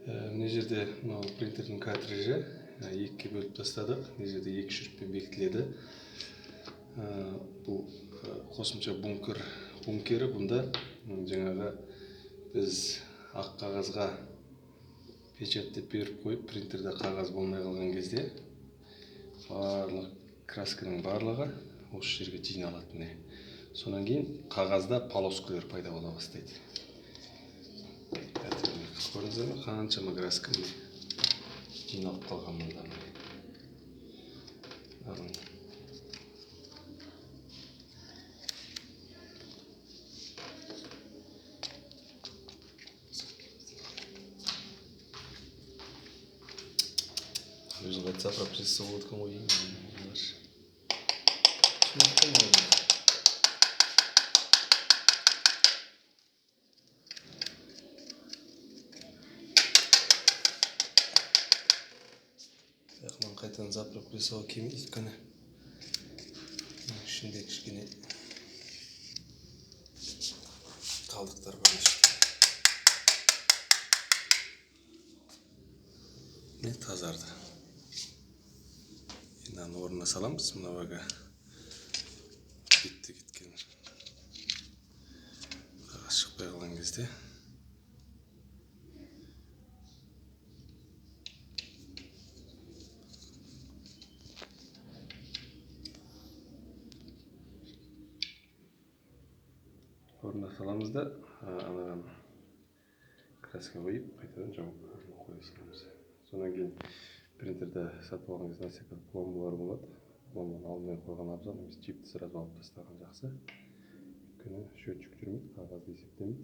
Мына жерде мынау принтердің картриджі екіге бөліп тастадық. Мына жерде екі шүріппен бекітіледі. Бұл қосымша бункері. Бұнда жаңағы біз ақ қағазға печаттеп беріп қойып, принтерде қағаз болмай қалған кезде барлық красканың барлығы осы жерге жиналады. Міне. Сонан кейін қағазда полоскалар пайда бола бастайды. Көрдіңіздер ме? Қаншама краска жиналып қалған мұнда. Өзің қайтса пропрессор болып өткен ғой. Мен қайтадан заправ жасауға келмейді, өйткені ішінде кішкене қалдықтар бар. Міне тазарды. Енді аны орнына саламыз. Мына баға кетті кеткен қағаз шықпай қалған кезде. Орнына саламыз да, анаған краска қойып, қайтадан жауып қоя саламыз. Сонан кейін принтерді сатып алған кезде секілді пломбалар болады. Пломбаны алдымен қойған абзал, немесе чипті сразу алып тастаған жақсы. Өйткені счетчик жүрмейді, қағазды есептемейді.